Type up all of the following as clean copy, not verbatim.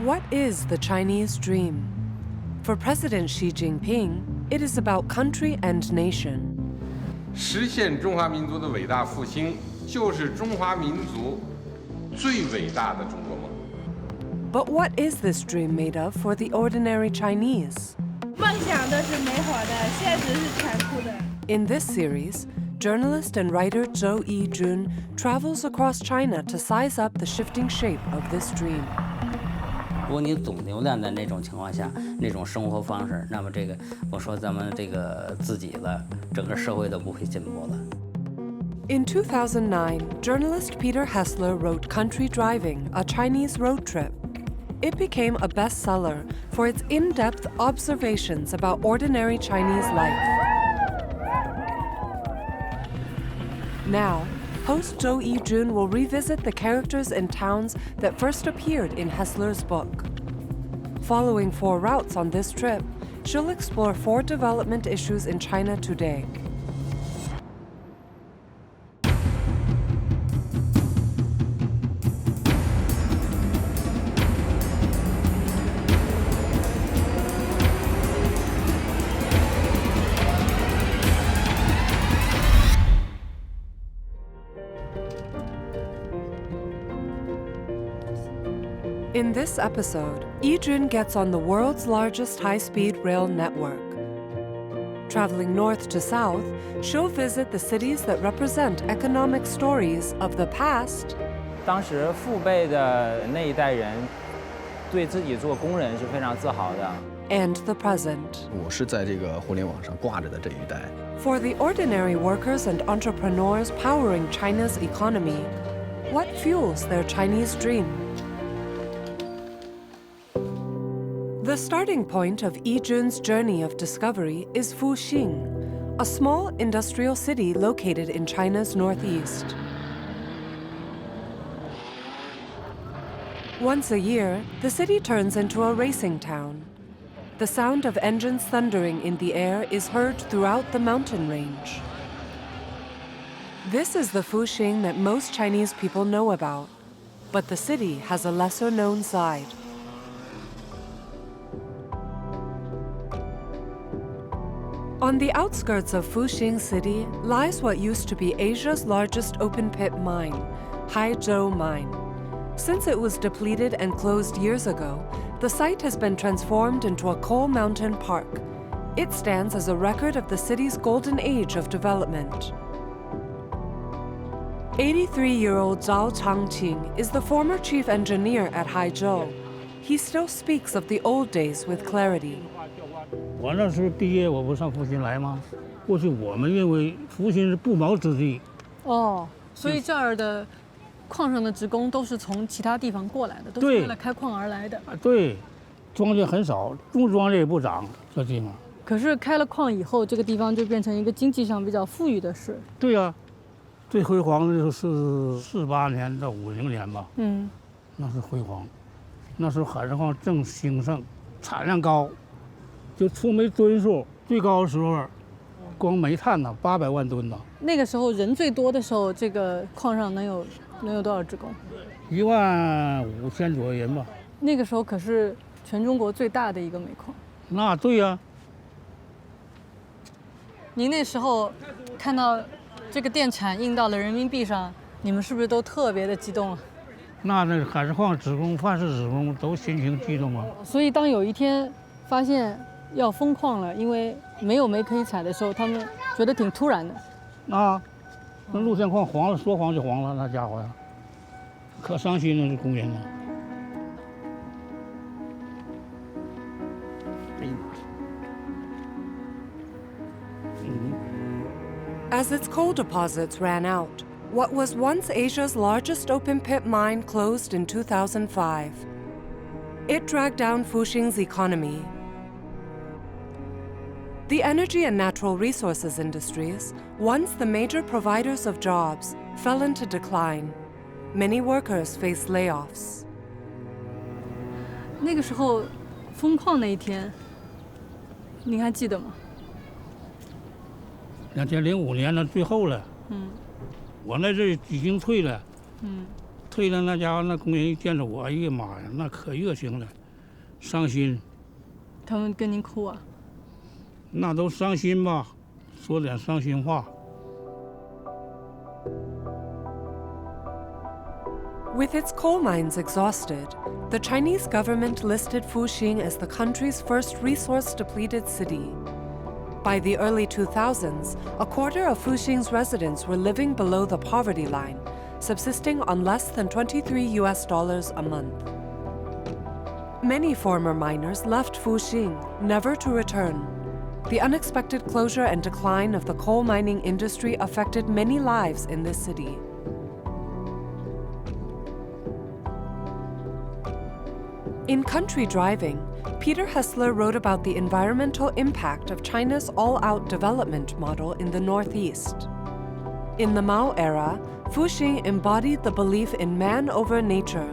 What is the Chinese dream? For President Xi Jinping, it is about country and nation. 实现中华民族的伟大复兴，就是中华民族最伟大的中国梦。But what is this dream made of for the ordinary Chinese? 梦想都是美好的，现实是残酷的。In this series, journalist and writer Zhou Yijun travels across China to size up the shifting shape of this dream. 如果你总留在那种情况下，那种生活方式，那么我说咱们自己的整个社会都不会进步了。In 2009, journalist Peter Hessler wrote Country Driving, a Chinese road trip. It became a bestseller for its in-depth observations about ordinary Chinese life. Now, host Zhou Yijun will revisit the characters and towns that first appeared in Hessler's book. Following 4 routes on this trip, she'll explore 4 development issues in China today. In this episode, Yijun gets on the world's largest high-speed rail network. Traveling north to south, she'll visit the cities that represent economic stories of the past. 当时父辈的那一代人对自己做工人是非常自豪的。And the present. 我是在这个互联网上挂着的这一代。For the ordinary workers and entrepreneurs powering China's economy, what fuels their Chinese dream? The starting point of Yijun's journey of discovery is Fuxing, a small industrial city located in China's northeast. Once a year, the city turns into a racing town. The sound of engines thundering in the air is heard throughout the mountain range. This is the Fuxing that most Chinese people know about, but the city has a lesser-known side. On the outskirts of Fuxing City lies what used to be Asia's largest open-pit mine, Haizhou Mine. Since it was depleted and closed years ago, the site has been transformed into a coal mountain park. It stands as a record of the city's golden age of development. 83-year-old Zhao Changqing is the former chief engineer at Haizhou. He still speaks of the old days with clarity. 我那时候毕业，我不上复兴来吗？过去我们认为复兴是不毛之地。哦，所以这儿的矿上的职工都是从其他地方过来的，都是为了开矿而来的。对，庄稼很少，种庄稼也不长，这地方。可是开了矿以后，这个地方就变成一个经济上比较富裕的市。对呀，最辉煌的就是48年到50年吧。那是辉煌，那时候海上矿正兴盛，产量高。就出煤吨数最高的时候，光煤炭呢800万吨呢。那个时候人最多的时候，这个矿上能有多少职工15000左右人吧。那个时候可是全中国最大的一个煤矿。那对呀。您那时候看到这个电产印到了人民币上，你们是不是都特别的激动啊？那海上矿职工、凡是职工都心情激动啊。所以当有一天发现要封矿了，因为没有煤可以采的时候，他们觉得挺突然的。那陆线矿黄了，说黄就黄了，那家伙呀，可伤心了，这工人呢。As its coal deposits ran out, what was once Asia's largest open-pit mine closed in 2005. It dragged down Fuxing's economy. The energy and natural resources industries, once the major providers of jobs, fell into decline. Many workers faced layoffs. 那个时候，封矿那一天，您还记得吗？2005年的最后了。我那阵已经退了。退了，那家伙那工人一见着我，哎呀妈呀，那可热情了，伤心，他们跟您哭啊？那都伤心吧，说点伤心话。With its coal mines exhausted, the Chinese government listed Fuxing as the country's first resource-depleted city. By the early 2000s, a quarter of Fuxing's residents were living below the poverty line, subsisting on less than $23 a month. Many former miners left Fuxing, never to return. The unexpected closure and decline of the coal mining industry affected many lives in this city. In Country Driving, Peter Hessler wrote about the environmental impact of China's all-out development model in the Northeast. In the Mao era, Fuxing embodied the belief in man over nature.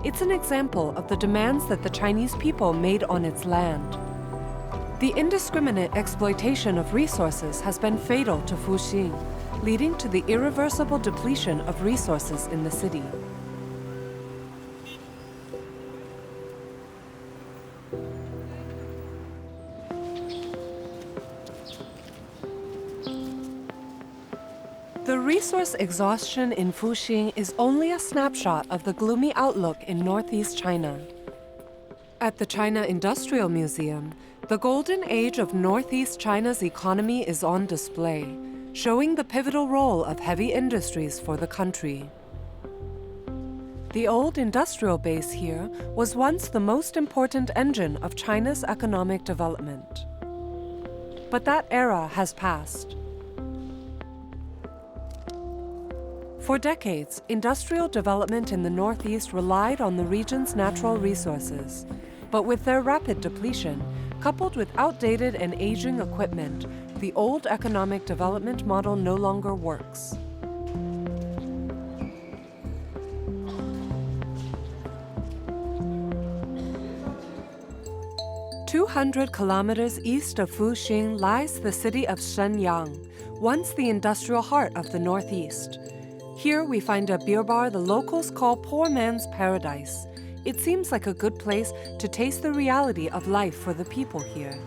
It's an example of the demands that the Chinese people made on its land. The indiscriminate exploitation of resources has been fatal to Fuxing, leading to the irreversible depletion of resources in the city. The resource exhaustion in Fuxing is only a snapshot of the gloomy outlook in northeast China. At the China Industrial Museum, the golden age of northeast China's economy is on display, showing the pivotal role of heavy industries for the country. The old industrial base here was once the most important engine of China's economic development. But that era has passed. For decades, industrial development in the Northeast relied on the region's natural resources. But with their rapid depletion, coupled with outdated and aging equipment, the old economic development model no longer works. "200 kilometers east of Fuxing lies the city of Shenyang, once the industrial heart of the Northeast. Here we find a beer bar the locals call Poor Man's Paradise. It seems like a good place to taste the reality of life for the people here.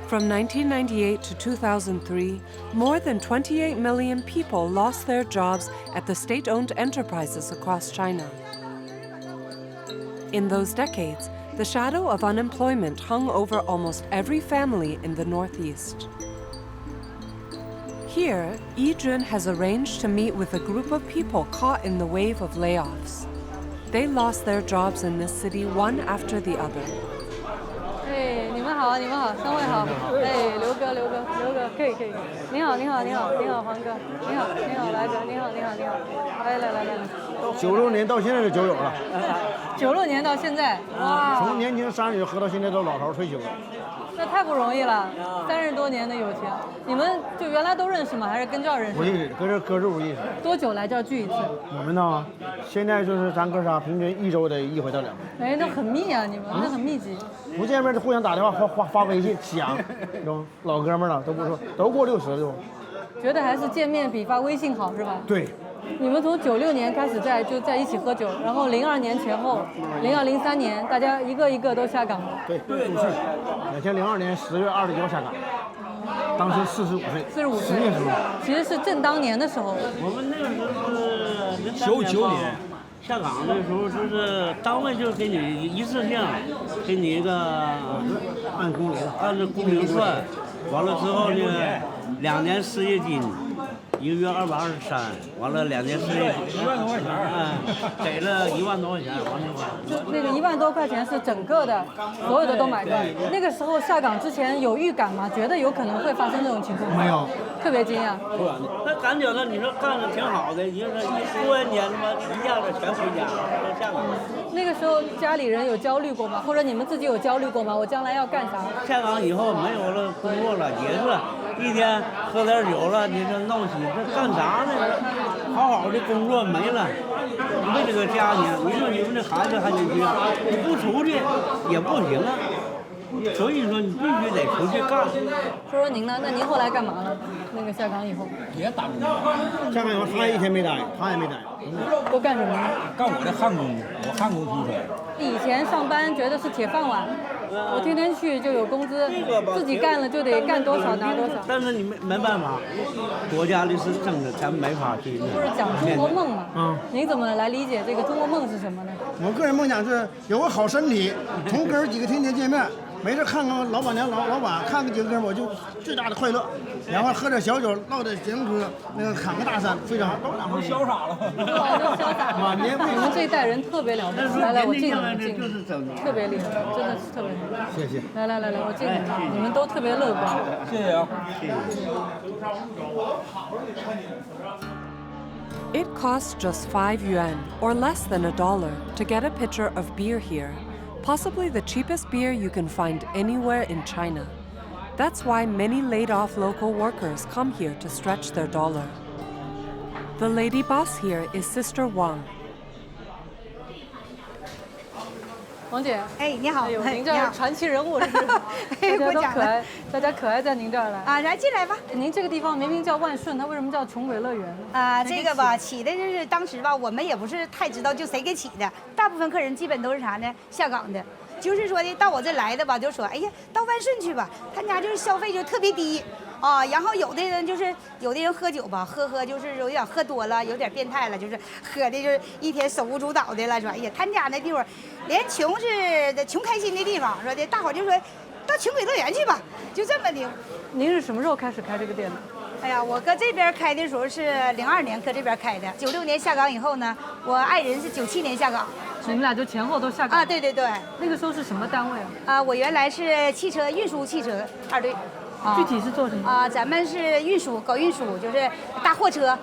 From 1998 to 2003, more than 28 million people lost their jobs at the state-owned enterprises across China. In those decades, the shadow of unemployment hung over almost every family in the Northeast. Here, Yi Jun has arranged to meet with a group of people caught in the wave of layoffs. They lost their jobs in this city one after the other. 哎，你们好，你们好，三位好。哎，刘哥，可以。你好，黄哥，你好，来哥，你好，来。96年到现在的酒友了。96年到现在，哇！从年轻30岁喝到现在都老头退休了。那太不容易了，30多年的友情，你们就原来都认识吗？还是跟这儿认识？不认识，搁这不认识。多久来这儿聚一次？我们呢，现在就是咱哥仨平均1周得1回到2回。哎，那很密啊，你们那很密集。不见面就互相打电话发微信想，老哥们了都不说，都过60了就。觉得还是见面比发微信好是吧？对。你们从96年开始就在一起喝酒，然后02年前后，02、03年大家一个都下岗了。对，出事。2002年10月29号下岗，当时45岁。45岁。10年时候。其实是正当年的时候。我们那个时候是99年下岗的时候，就是单位就给你一次性给你一个按工龄算，完了之后呢，2年失业金。1个月223，完了2年失业金，1万多块钱，给了1万多块钱，完了。就那个1万多块钱是整个的，所有的都买断。那个时候下岗之前有预感吗？觉得有可能会发生这种情况？没有，特别惊讶。那感觉到你说干的挺好的，一过完年他妈一下子全回家了，都下岗了。那个时候家里人有焦虑过吗？或者你们自己有焦虑过吗？我将来要干啥？下岗以后没有了工作了，也是一天喝点酒了，你这闹起。这干啥呢？好好的工作没了，为这个家庭，你说你们这孩子还得去，你不出去也不行啊。所以说你必须得出去干。说说您呢？那您后来干嘛了？那个下岗以后也打工。下岗以后他一天没待，他也没待。都干什么呢？干我的焊工，我焊工出身。以前上班觉得是铁饭碗，我天天去就有工资，自己干了就得干多少拿多少。但是你没办法，国家的是政策，咱没法去。不是讲中国梦嘛？您怎么来理解这个中国梦是什么呢？我个人梦想是有个好身体，同哥儿几个天天见面，没事看看老板娘、老板，看看几个哥们我就最大的快乐。然后喝点小酒，唠点闲嗑，那个侃个大山，非常好。都潇洒了，都潇洒。晚年你们这一代人特别了不起，来，我敬你们，敬就是整你，特别厉害，真的是特别厉害。谢谢。来，我敬你们，你们都特别乐观。谢谢啊。 It costs just 5 yuan, or less than $1, to get a pitcher of beer here, possibly the cheapest beer you can find anywhere in China. That's why many laid-off local workers come here to stretch their dollar. The lady boss here is Sister Wang. 王姐，哎，你好，您这儿传奇人物是不是？大家都可爱，大家可爱在您这儿来啊，来进来吧。您这个地方明明叫万顺，它为什么叫琼伟乐园呢？啊，这个吧，起的就是当时吧，我们也不是太知道就谁给起的，大部分客人基本都是啥呢？下岗的，就是说的到我这来的吧，就说哎呀，到万顺去吧，他家就是消费就特别低。 啊，然后有的人就是有的人喝酒吧，喝就是有点喝多了，有点变态了，就是喝的就是一天手舞足蹈的了，说哎呀，他家那地方连穷是穷开心的地方，说的大伙儿就说到琼伟乐园去吧，就这么的。您是什么时候开始开这个店的？哎呀，我搁这边开的时候是02年搁这边开的，96年下岗以后呢，我爱人是97年下岗。你们俩就前后都下岗啊？对对对。那个时候是什么单位啊？啊，我原来是汽车运输汽车2队。 具体是做什么啊？咱们是运输，搞运输，就是大货车。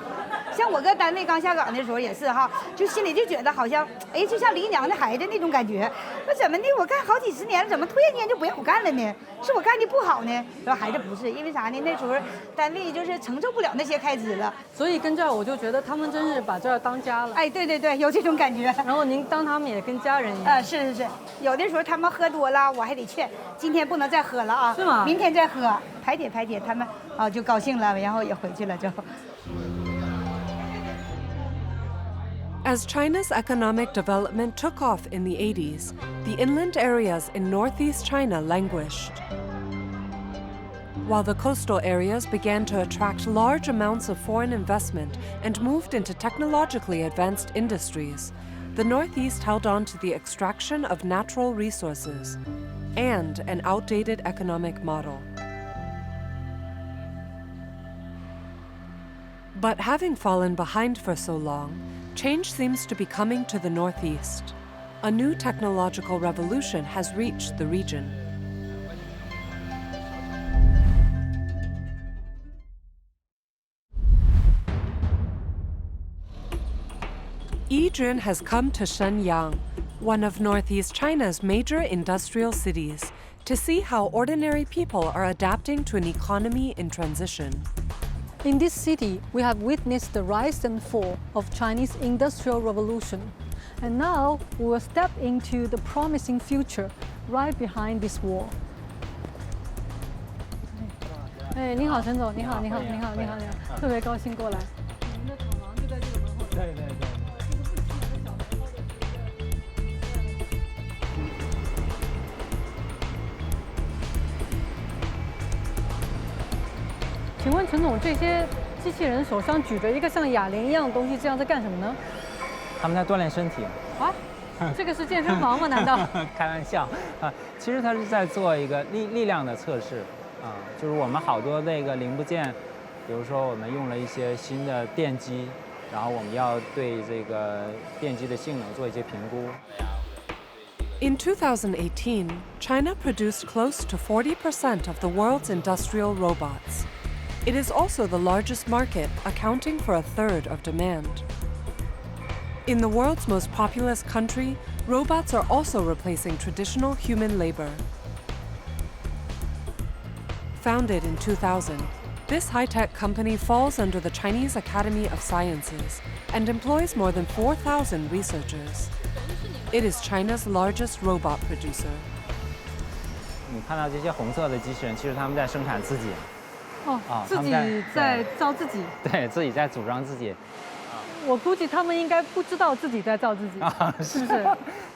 像我搁单位刚下岗的时候也是哈，就心里就觉得好像，哎，就像离娘的孩子那种感觉。那怎么的？我干好几十年了，怎么突然间就不让我干了呢？是我干的不好呢？然后还是不是？因为啥呢？那时候单位就是承受不了那些开支了。所以跟这儿我就觉得他们真是把这儿当家了。哎，对对对，有这种感觉。然后您当他们也跟家人一样。啊，是是是，有的时候他们喝多了，我还得劝，今天不能再喝了啊。是吗？明天再喝，排解排解，他们啊就高兴了，然后也回去了就。 As China's economic development took off in the 80s, the inland areas in northeast China languished. While the coastal areas began to attract large amounts of foreign investment and moved into technologically advanced industries, the northeast held on to the extraction of natural resources and an outdated economic model. But having fallen behind for so long, change seems to be coming to the northeast. A new technological revolution has reached the region. Yijun has come to Shenyang, one of northeast China's major industrial cities, to see how ordinary people are adapting to an economy in transition. In this city, we have witnessed the rise and fall of Chinese Industrial Revolution. And now we will step into the promising future right behind this wall. 哎，你好，陈总，你好，你好，你好，你好，你好，特别高兴过来。你们的厂房就在这个门后。对对对。 请问陈总，这些机器人手上举着一个像哑铃一样的东西，这样在干什么呢？他们在锻炼身体。啊，这个是健身房吗？难道？开玩笑啊，其实他是在做一个力量的测试啊，就是我们好多那个零部件，比如说我们用了一些新的电机，然后我们要对这个电机的性能做一些评估。 In 2018, China produced close to 40% of the world's industrial robots. It is also the largest market, accounting for 1/3 of demand. In the world's most populous country, robots are also replacing traditional human labor. Founded in 2000, this high-tech company falls under the Chinese Academy of Sciences and employs more than 4,000 researchers. It is China's largest robot producer. 你看到这些红色的机器人，其实他们在生产自己。哦，自己在造自己。对，自己在组装自己。我估计他们应该不知道自己在造自己，是不是？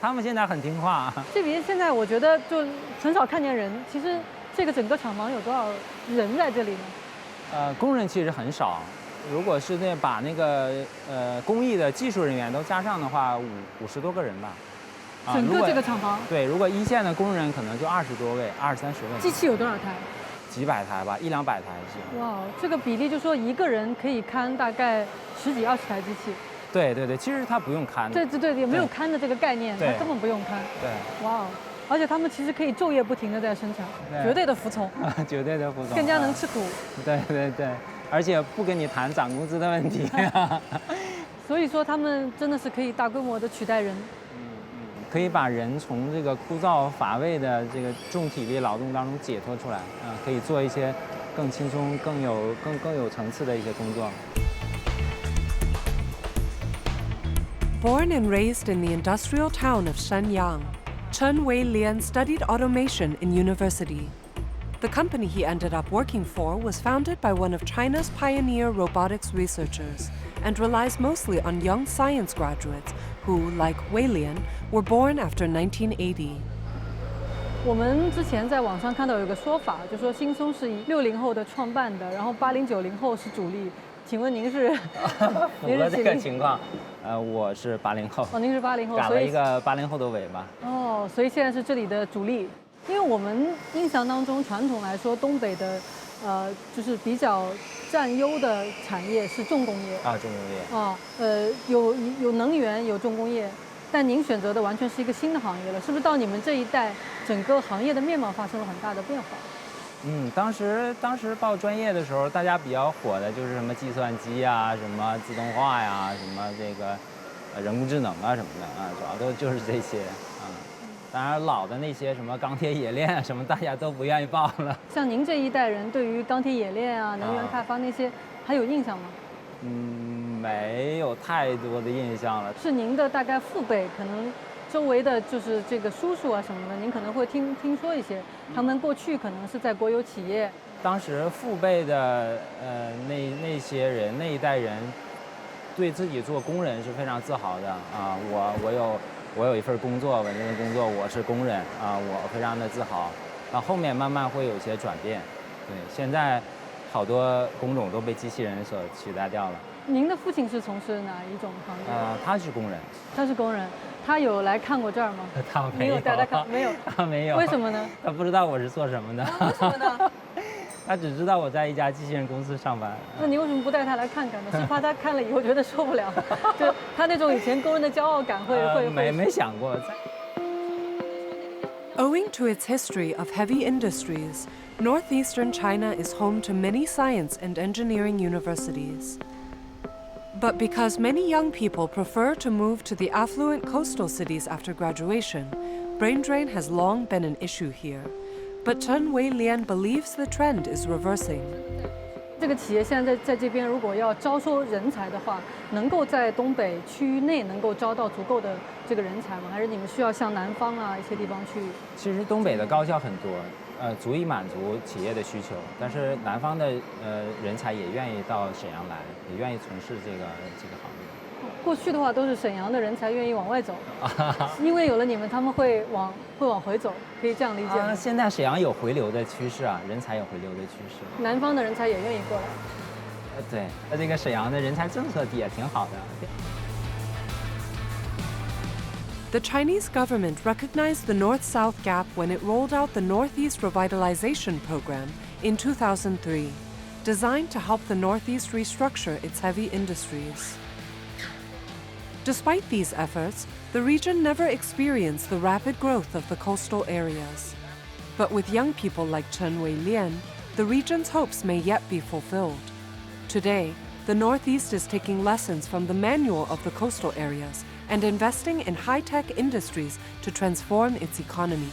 他们现在很听话。这边现在我觉得就很少看见人。其实这个整个厂房有多少人在这里呢？工人其实很少。如果是把那个工艺的技术人员都加上的话，50多个人吧。整个这个厂房？对，如果一线的工人可能就20多位，20、30位。机器有多少台？几百台吧，100-200台是。哇，这个比例就说一个人可以看大概10几20台机器。对对对，其实他不用看。对，也没有看的这个概念，他根本不用看。对。哇，而且他们其实可以昼夜不停的在生产，绝对的服从。绝对的服从。更加能吃苦。对，而且不跟你谈涨工资的问题。所以说他们真的是可以大规模的取代人。可以把人从这个枯燥乏味的这个重体力劳动当中解脱出来，可以做一些更轻松、更有层次的一些工作。Born and raised in the industrial town of Shenyang, Chen Weilian studied automation in university. The company he ended up working for was founded by one of China's pioneer robotics researchers and relies mostly on young science graduates who, like Weilian, were born after 1980. 我们之前在网上看到有个说法，就说新松是以60后的创办的，然后80、90后是主力。请问您是？符合这个情况。我是80后。哦，您是80后，赶了一个80后的尾巴。哦，所以现在是这里的主力。因为我们印象当中，传统来说，东北的，就是比较占优的产业是重工业。重工业。有能源，有重工业，但您选择的完全是一个新的行业了，是不是？到你们这一代，整个行业的面貌发生了很大的变化。当时报专业的时候，大家比较火的就是什么计算机啊，什么自动化呀，什么这个人工智能啊什么的主要都就是这些当然老的那些什么钢铁冶炼什么，大家都不愿意报了。像您这一代人，对于钢铁冶炼啊、能源开发那些还有印象吗？没有太多的印象了。是您的大概父辈，可能周围的就是这个叔叔啊什么的，您可能会听说一些，他们过去可能是在国有企业。当时父辈的那些人那一代人，对自己做工人是非常自豪的啊。我有一份工作，稳定的工作，我是工人啊，我非常的自豪。后面慢慢会有一些转变，对，现在好多工种都被机器人所取代掉了。您的父亲是从事哪一种行业？他是工人。他是工人，他有来看过这儿吗？他没有。没有带他看，没有。他没有。为什么呢？他不知道我是做什么的。为什么呢？他只知道我在一家机器人公司上班。那你为什么不带他来看看呢？是怕他看了以后觉得受不了，就他那种以前工人的骄傲感会没想过。Owing to its history of heavy industries, northeastern China is home to many science and engineering universities. But because many young people prefer to move to the affluent coastal cities after graduation, brain drain has long been an issue here. But Chen Weilian believes the trend is reversing. 这个企业现在在这边，如果要招收人才的话，能够在东北区域内能够招到足够的这个人才吗？还是你们需要向南方啊一些地方去？其实东北的高校很多，足以满足企业的需求。但是南方的人才也愿意到沈阳来，也愿意从事这个行业。过去的话都是沈阳的人才愿意往外走，因为有了你们，他们会往回走，可以这样理解吗？现在沈阳有回流的趋势啊，人才有回流的趋势。南方的人才也愿意过来。对，这个沈阳的人才政策也挺好的。The Chinese government recognized the North-South gap when it rolled out the Northeast Revitalization Program in 2003, designed to help the Northeast restructure its heavy industries. Despite these efforts, the region never experienced the rapid growth of the coastal areas. But with young people like Chen Weilian, the region's hopes may yet be fulfilled. Today, the Northeast is taking lessons from the manual of the coastal areas and investing in high-tech industries to transform its economy.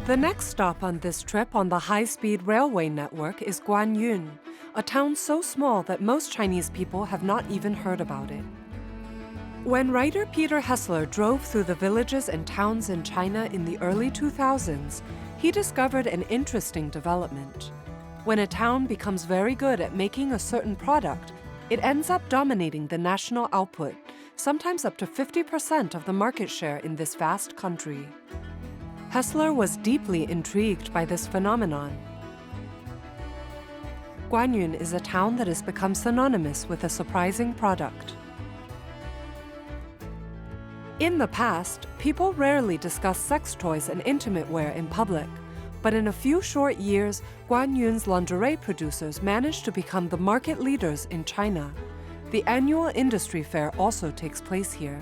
The next stop on this trip on the high-speed railway network is Guanyun, a town so small that most Chinese people have not even heard about it. When writer Peter Hessler drove through the villages and towns in China in the early 2000s, he discovered an interesting development. When a town becomes very good at making a certain product, it ends up dominating the national output, sometimes up to 50% of the market share in this vast country. Hessler was deeply intrigued by this phenomenon. Guanyun is a town that has become synonymous with a surprising product. In the past, people rarely discussed sex toys and intimate wear in public, but in a few short years, Guanyun's lingerie producers managed to become the market leaders in China. The annual industry fair also takes place here.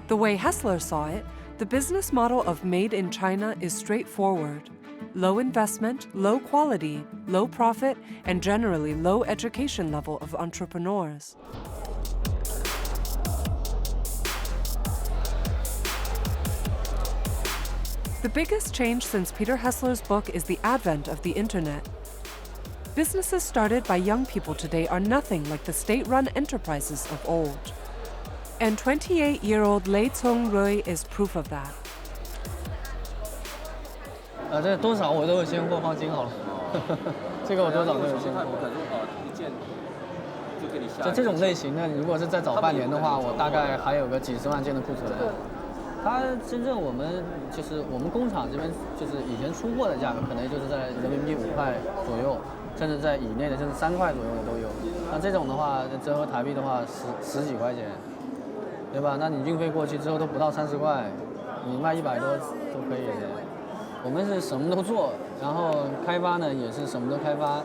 The way Hessler saw it, the business model of Made in China is straightforward. Low investment, low quality, low profit, and generally low education level of entrepreneurs. The biggest change since Peter Hessler's book is the advent of the internet. Businesses started by young people today are nothing like the state-run enterprises of old. And 28-year-old Lei Congrui is proof of that. 这多少我都有先货放金好了，这个我多少都有先货。就这种类型的，如果是再早半年的话，我大概还有个几十万件的库存。它真正我们就是我们工厂这边就是以前出货的价格，可能就是在人民币5块左右，甚至在以内的，甚至3块左右的都有。那这种的话，折合台币的话，十几块钱。 对吧？那你运费过去之后都不到30块，你卖100多都可以的。我们是什么都做，然后开发呢也是什么都开发，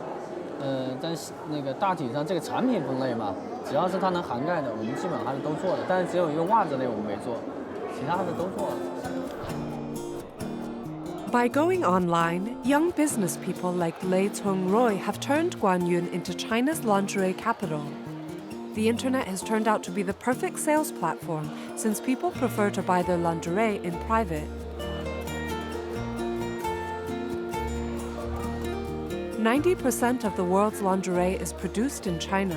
但是那个大体上这个产品分类嘛，只要是它能涵盖的，我们基本上还是都做的。但是只有一个袜子类我们没做，其他的都做了。 By going online, young business people like Lei Congrui have turned Guanyun into China's lingerie capital. The internet has turned out to be the perfect sales platform since people prefer to buy their lingerie in private. 90% of the world's lingerie is produced in China,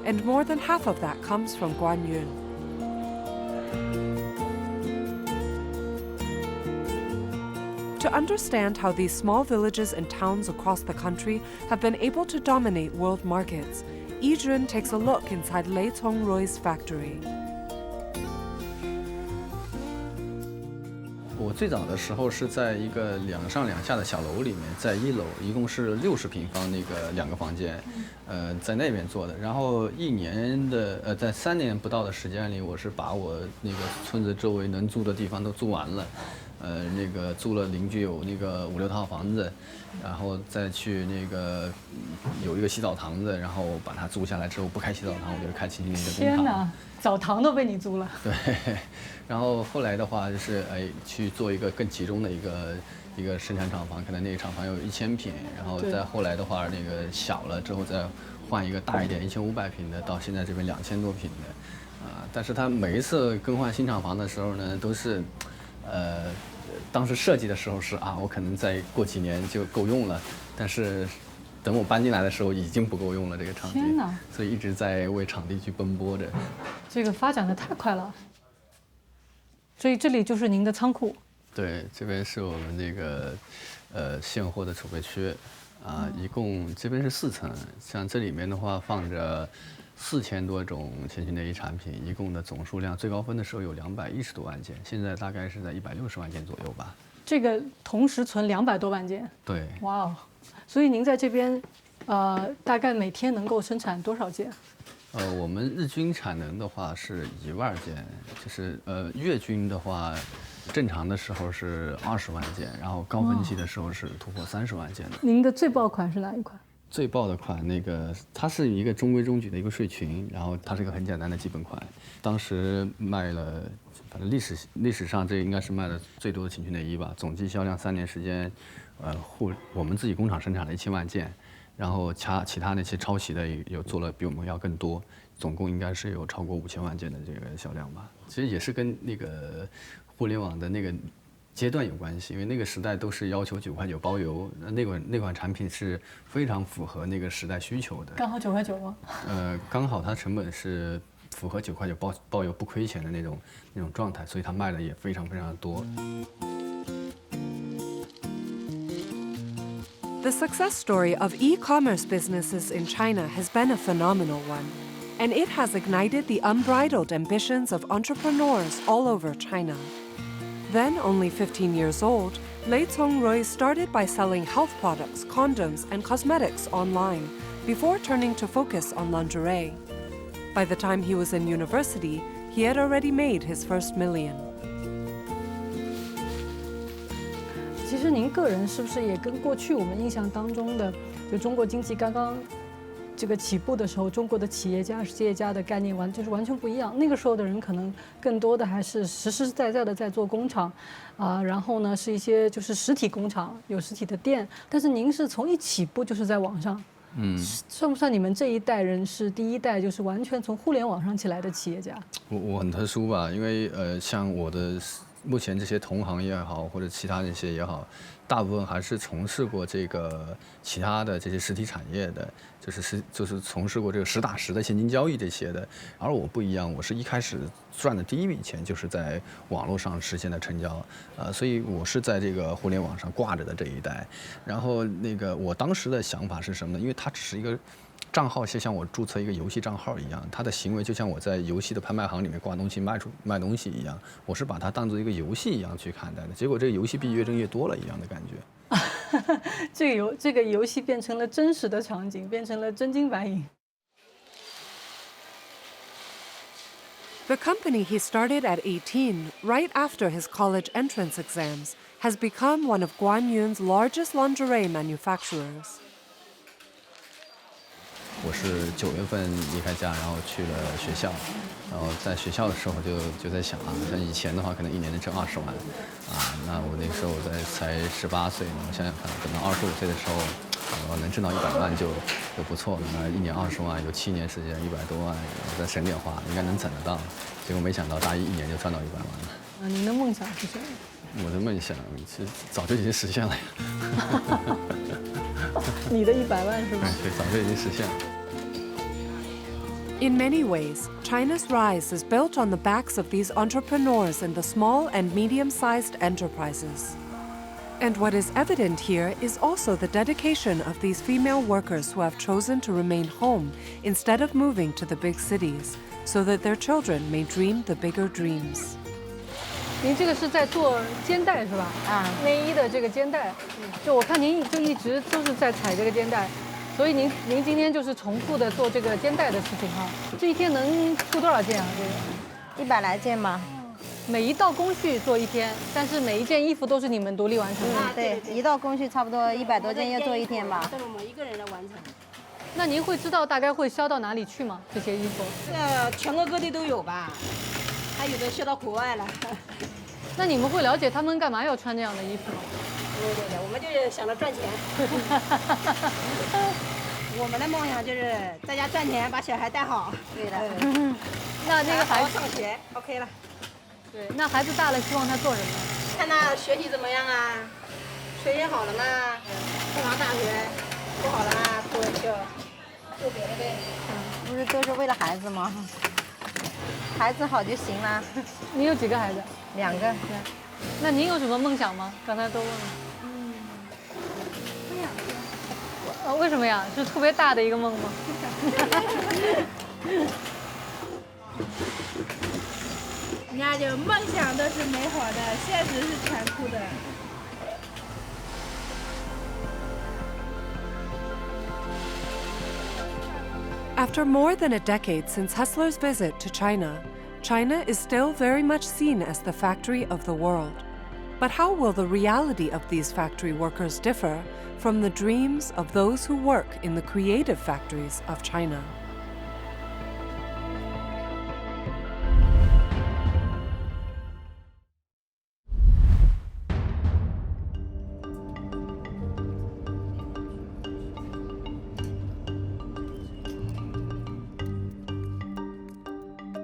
and more than half of that comes from Guanyun. To understand how these small villages and towns across the country have been able to dominate world markets, Yi Jun takes a look inside Lei Congrui's factory. 我最早的时候是在一个2上2下的小楼里面，在1楼，一共是60平方那个2个房间，在那边做的。然后在3年不到的时间里，我是把我那个村子周围能租的地方都租完了。 那个租了邻居有那个5、6套房子，然后再去那个有一个洗澡堂子，然后把它租下来之后不开洗澡堂，我就开清洁的工厂。天哪，澡堂都被你租了。对，然后后来的话就是去做一个更集中的一个生产厂房，可能那个厂房有1000平，然后再后来的话那个小了之后再换一个大一点1500平的，到现在这边2000多平的，但是它每一次更换新厂房的时候呢，都是当时设计的时候是我可能再过几年就够用了，但是等我搬进来的时候已经不够用了这个场地，天哪！所以一直在为场地去奔波着。这个发展的太快了，所以这里就是您的仓库。对，这边是我们这个现货的储备区，一共这边是4层，像这里面的话放着4000多种前裙内衣产品，一共的总数量最高分的时候有210多万件，现在大概是在160万件左右吧。这个同时存200多万件。对。哇哦，所以您在这边，大概每天能够生产多少件？我们日均产能的话是1万件，就是月均的话，正常的时候是20万件，然后高峰期的时候是突破30万件的。您的最爆款是哪一款？最爆的款，那个它是一个中规中矩的一个睡裙，然后它是一个很简单的基本款，当时卖了，反正历史上这应该是卖的最多的情趣内衣吧，总计销量3年时间，我们自己工厂生产了1000万件，然后其他那些抄袭的有做了比我们要更多，总共应该是有超过5000万件的这个销量吧。其实也是跟那个互联网的那个阶段有关系，因为那个时代都是要求9块9包邮，那款产品是非常符合那个时代需求的。刚好9块9吗？刚好它成本是符合9块9包邮不亏钱的那种状态，所以它卖的也非常非常的多。The success story of e-commerce businesses in China has been a phenomenal one, and it has ignited the unbridled ambitions of entrepreneurs all over China. Then, only 15 years old, Lei Congrui started by selling health products, condoms, and cosmetics online before turning to focus on lingerie. By the time he was in university, he had already made his first million. 其实您个人是不是也跟过去我们印象当中的，就中国经济刚刚这个起步的时候，中国的企业家、实业家的概念完全不一样。那个时候的人可能更多的还是实实在在的在做工厂，然后呢是一些就是实体工厂，有实体的店。但是您是从一起步就是在网上，算不算你们这一代人是第一代就是完全从互联网上起来的企业家？我很特殊吧，因为像我的目前这些同行也好，或者其他那些也好，大部分还是从事过这个其他的这些实体产业的，就是从事过这个实打实的现金交易这些的。而我不一样，我是一开始赚的第一笔钱就是在网络上实现的成交，所以我是在这个互联网上挂着的这一代。然后我当时的想法是什么呢？因为它只是一个账号，就像我注册一个游戏账号一样，它的行为就像我在游戏的拍卖行里面挂东西卖东西一样，我是把它当做一个游戏一样去看待的。结果这个游戏币越挣越多了一样的感觉。这个游戏变成了真实的场景，变成了真金白银。The company he started at 18, right after his college entrance exams, has become one of Guanyun's largest lingerie manufacturers. 我是9月份离开家，然后去了学校，然后在学校的时候就在想像以前的话可能1年能挣20万，那我那时候才18岁呢，我想想看，等到25岁的时候，我能挣到100万就不错了。那1年20万，有7年时间100多万，我再省点花，应该能攒得到。结果没想到大一1年就赚到100万了。您的梦想是什么？我的梦想其实早就已经实现了呀。你的100万是吗？对，早就已经实现了。In many ways, China's rise is built on the backs of these entrepreneurs in the small and medium-sized enterprises. And what is evident here is also the dedication of these female workers who have chosen to remain home instead of moving to the big cities, so that their children may dream the bigger dreams. 您这个是在做肩带是吧？内衣的这个肩带，就我看您就一直都是在踩这个肩带。所以您今天就是重复的做这个肩带的事情哈，这一天能出多少件啊？这个100来件吧。每一道工序做一天，但是每一件衣服都是你们独立完成的。对，一道工序差不多100多件要做一天吧。都是我们一个人来完成。那您会知道大概会销到哪里去吗？这些衣服？全国各地都有吧，还有的销到国外了。那你们会了解他们干嘛要穿这样的衣服吗？对，我们就是想着赚钱。我们的梦想就是在家赚钱，把小孩带好。对的。那个孩子上学 ，OK 了。对，那孩子大了，希望他做什么？看他学习怎么样啊？学习好了嘛，上大学；不好了嘛，做别的呗。不是都是为了孩子吗？孩子好就行了。你有几个孩子？2个。那您有什么梦想吗？刚才都问了。为什么呀？是特别大的一个梦吗？人家就梦想都是美好的，现实是残酷的。After more than a decade since Hessler's visit to China, China is still very much seen as the factory of the world. But how will the reality of these factory workers differ from the dreams of those who work in the creative factories of China?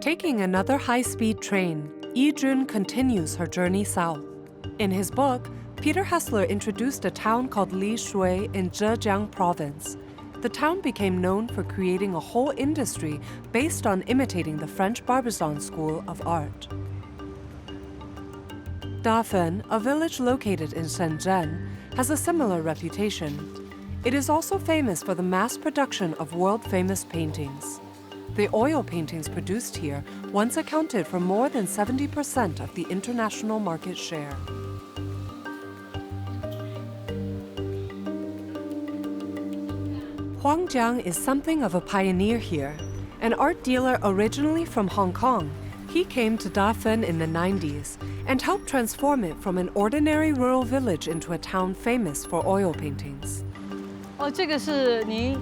Taking another high-speed train, Yi Jun continues her journey south. In his book, Peter Hessler introduced a town called Li Shui in Zhejiang province. The town became known for creating a whole industry based on imitating the French Barbizon school of art. Dafen, a village located in Shenzhen, has a similar reputation. It is also famous for the mass production of world-famous paintings. The oil paintings produced here once accounted for more than 70% of the international market share. Huang Jiang is something of a pioneer here. An art dealer originally from Hong Kong, he came to Dafen in the 90s and helped transform it from an ordinary rural village into a town famous for oil paintings. 哦，这个是您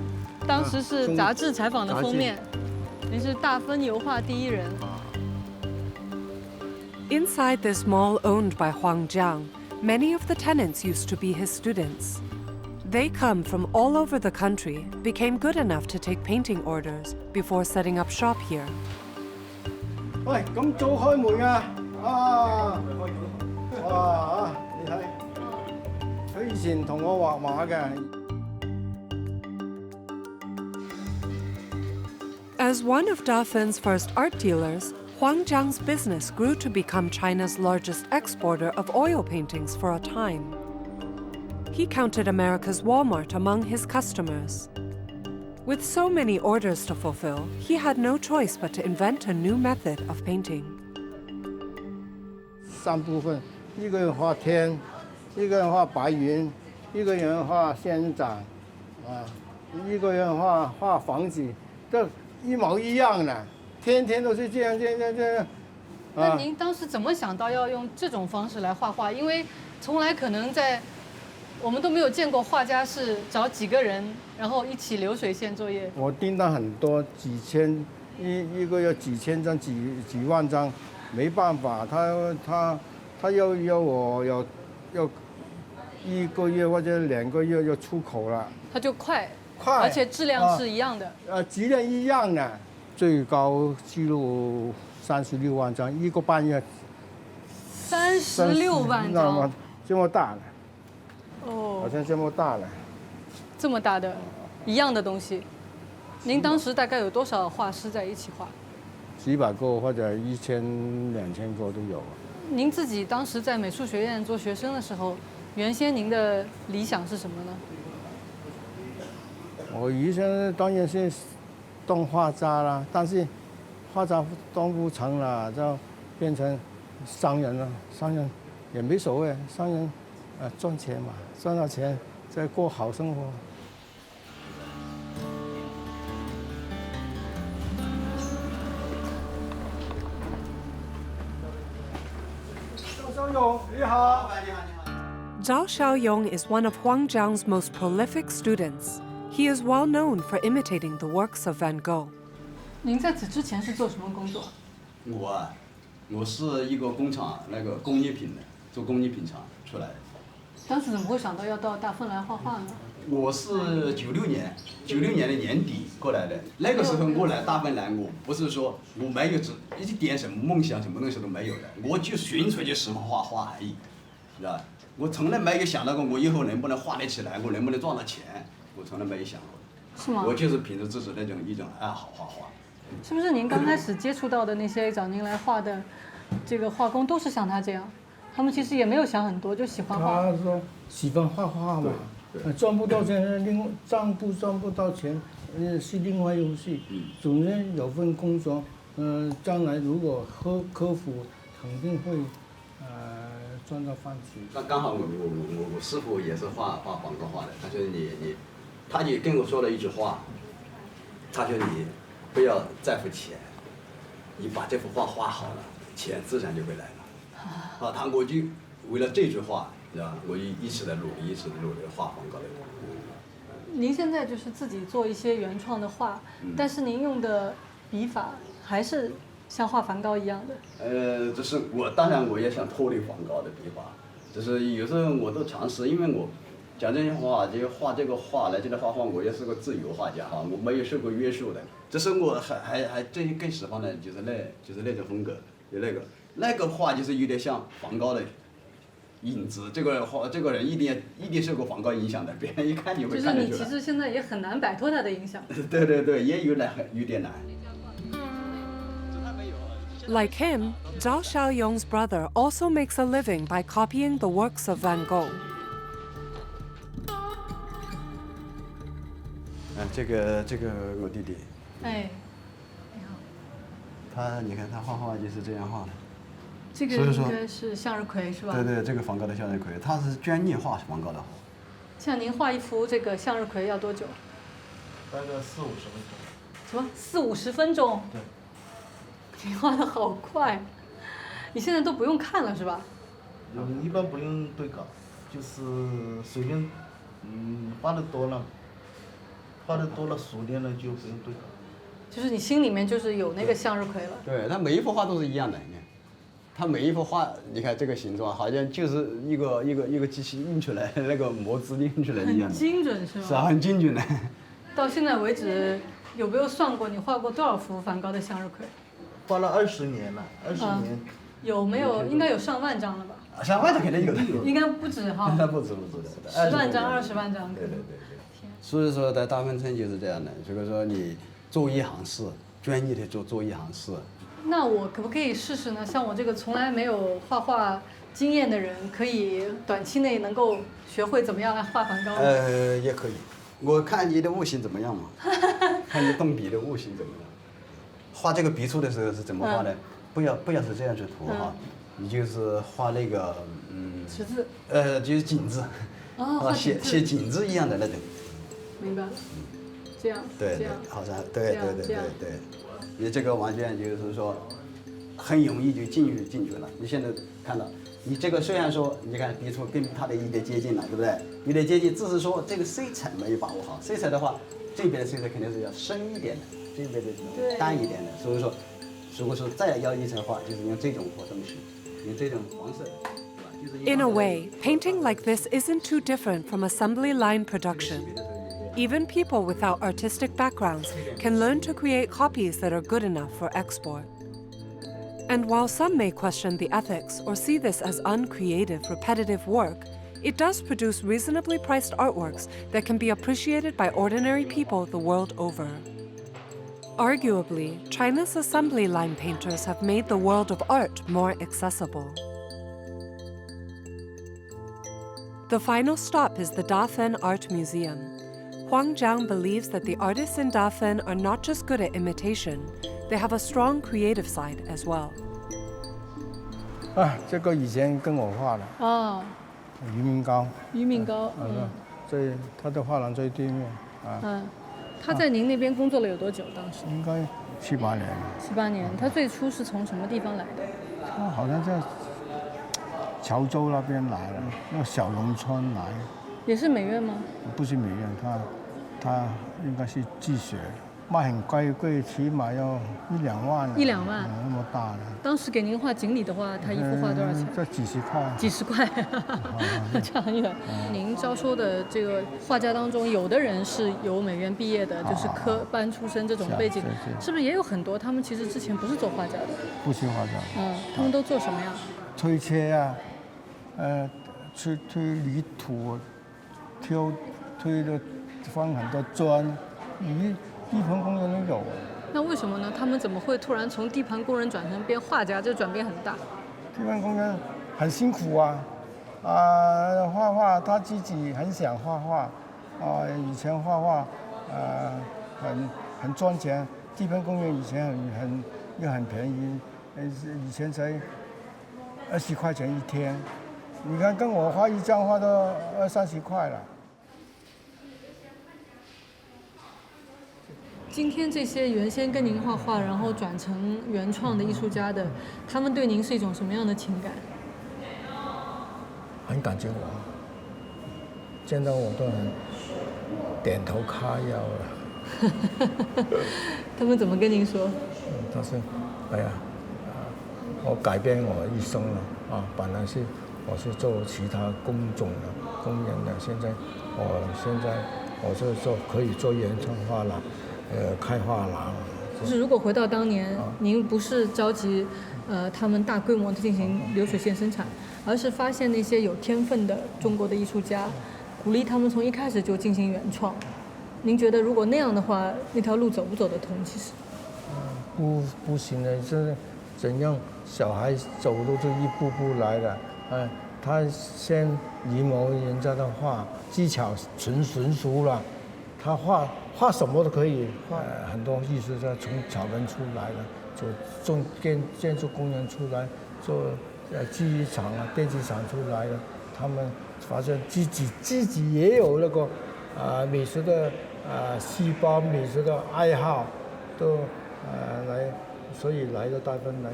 当时是杂志采访的封面，您是大分油画第一人。Inside this mall owned by Huang Jiang, many of the tenants used to be his students. They come from all over the country, became good enough to take painting orders before setting up shop here. 喂，咁早開門啊？啊！哇！你睇，佢以前同我畫畫嘅。As one of Dafen's first art dealers, Huang Jiang's business grew to become China's largest exporter of oil paintings for a time. He counted America's Walmart among his customers. With so many orders to fulfill, he had no choice but to invent a new method of painting. 三部分，一个人画天，一个人画白云，一个人画仙人掌，啊，一个人画房子，这一模一样的，天天都是这样。那您当时怎么想到要用这种方式来画画？因为从来可能我们都没有见过画家是找几个人，然后一起流水线作业。我订单很多，几千，一个月几千张、几万张，没办法，他要我要一个月或者2个月要出口了。他就快，而且质量是一样的。质量一样的，最高纪录36万张，1个半月。36万张，这么大了。 哦，好像这么大了，这么大的，一样的东西。您当时大概有多少画师在一起画？几百个或者1000、2000个都有。您自己当时在美术学院做学生的时候，原先您的理想是什么呢？我以前当然是当画家啦，但是画家当不成了，就变成商人了。商人也没所谓，商人赚钱嘛。 赚到钱，再过好生活。赵小勇，你好。Zhao Xiaoyong is one of Huang Jiang's most prolific students. He is well known for imitating the works of Van Gogh. 您在此之前是做什么工作？我是一个工厂工艺品的，做工艺品厂出来的。 当时怎么会想到要到大分来画画呢？我是96年的年底过来的。那个时候我来大分来，我不是说我没有一点什么梦想，什么东西都没有的，我就纯粹就喜欢画画而已，知道吧？我从来没有想到过我以后能不能画得起来，我能不能赚到钱，我从来没有想过。是吗？我就是凭着自己一种爱好画画。是不是您刚开始接触到的那些找您来画的这个画工都是像他这样？ 他们其实也没有想很多，就喜欢画。他说喜欢画画嘛，赚不到钱，赚不到钱，是另外一回事。总之有份工作，将来如果克服，肯定会赚到饭吃。刚好我师傅也是画广告画的，他说他也跟我说了一句话，他说你不要在乎钱，你把这幅画画好了，钱自然就会来了。 我就为了这句话，知道吧？我一直在努力画广告的。您现在就是自己做一些原创的画，但是您用的笔法还是像画梵高一样的。这是当然我也想脱离梵高的笔法，就是有时候我都尝试，因为我讲真话，就画这个画来这里画画，我也是个自由画家哈，我没有受过约束的。这是我还真更喜欢的，就是那种风格，就那个画就是有点像梵高的，影子，这个人一定受过梵高影响的，别人一看你会看得出来。就是你其实现在也很难摆脱他的影响。对，也有点难。 Like him, Zhao Xiaoyong's brother also makes a living by copying the works of Van Gogh. 这个我弟弟，哎，你看他画画就是这样画的。这个应该是向日葵是吧？对，这个梵高的向日葵，他是绢叶画梵高的。像您画一幅这个向日葵要多久？大概40-50分钟。什么40-50分钟？对。你画的好快，你现在都不用看了是吧？一般不用对稿，就是随便，画的多了熟练了就不用对稿。就是你心里面就是有那个向日葵了。对，他每一幅画都是一样的，你看，他每一幅画，你看这个形状好像就是一个机器印出来，那个模子印出来一样的。很精准是吗？是啊，很精准的。到现在为止，有没有算过你画过多少幅梵高的向日葵？ 画了20年了，20年。有没有？应该有上万张了吧？上万张肯定有的。应该不止哈。那不止的。10万张、20万张。对。所以说，在大芬村就是这样的。如果说你做一行事，专业的做一行事。那我可不可以试试呢？像我这个从来没有画画经验的人，可以短期内能够学会怎么样来画梵高？也可以。我看你的悟性怎么样嘛？看你动笔的悟性怎么样？ 画这个笔触的时候是怎么画的？不要是这样去涂哈，你就是画那个十字。就是井字。哦，写井字一样的那种。明白了。这样。对，好像对。你这个完全就是说，很容易就进去了。你现在看到，你这个虽然说你看笔触跟它的有点接近了，对不对？有点接近，只是说这个色彩没有把握好。色彩的话，这边的色彩肯定是要深一点的。 这边的淡一点的，所以说，如果说再要一层画，就是用这种东西，用这种黄色，是吧？ In a way, painting like this isn't too different from assembly line production. Even people without artistic backgrounds can learn to create copies that are good enough for export. And while some may question the ethics or see this as uncreative, repetitive work, it does produce reasonably priced artworks that can be appreciated by ordinary people the world over. Arguably, China's assembly line painters have made the world of art more accessible. The final stop is the Dafen Art Museum. Huang Jiang believes that the artists in Dafen are not just good at imitation, they have a strong creative side as well. 这个以前跟我画的。哦。余明高。余明高。在他的画廊最对面。他在您那边工作了有多久？当时应该7、8年。7、8年。他最初是从什么地方来的？他好像在潮州那边来的，那个小农村来。也是美院吗？不是美院，他应该是自学，卖很贵，起码要1、2万。1、2万。那么大的。当时给您画锦鲤的话，他一幅画多少钱？这几十块。几十块，差很远。您招收的这个画家当中，有的人是由美院毕业的，就是科班出身这种背景，是不是也有很多？他们其实之前不是做画家的。不是画家。他们都做什么呀？推车啊，推泥土，推的放很多砖，地盘工人都有。那为什么呢？他们怎么会突然从地盘工人转成变画家？这转变很大。地盘工人很辛苦啊，画画他自己很想画画，以前画画，很赚钱。地盘工人以前又很便宜，以前才20块钱一天。你看跟我画一张画都20、30块了。今天这些原先跟您画画，然后转成原创的艺术家的，他们对您是一种什么样的情感？很感激我，见到我都很点头哈腰了。他们怎么跟您说？他说：“哎呀，我改变我一生了啊！本来我是做其他工人的，现在我是可以做原创画廊。”开画廊，就是如果回到当年，您不是着急，他们大规模的进行流水线生产，而是发现那些有天分的中国的艺术家，鼓励他们从一开始就进行原创。您觉得如果那样的话，那条路走不走得通？其实，不行的，这怎样小孩走路就一步步来的，他先临摹人家的画，技巧纯熟了，他画什么都可以。很多艺术家从草根出来的，做建筑工人出来，做记忆厂啊、电机厂出来的，他们发现自己也有那个美术的细胞、美术的爱好，都来，所以来到大分来。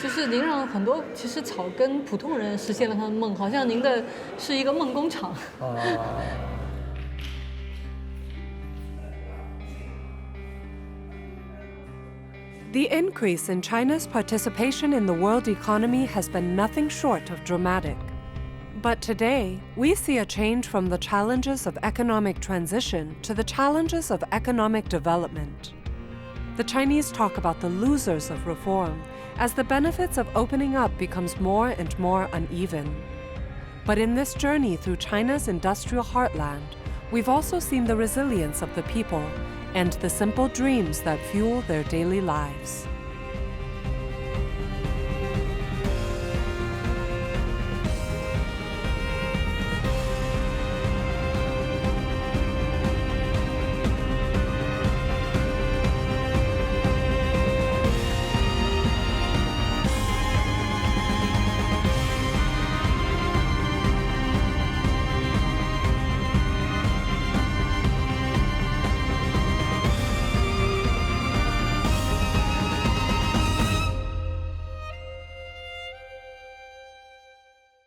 就是您让很多其实草根普通人实现了他的梦，好像您的是一个梦工厂。The increase in China's participation in the world economy has been nothing short of dramatic. But today, we see a change from the challenges of economic transition to the challenges of economic development. The Chinese talk about the losers of reform as the benefits of opening up becomes more and more uneven. But in this journey through China's industrial heartland, we've also seen the resilience of the people and the simple dreams that fuel their daily lives.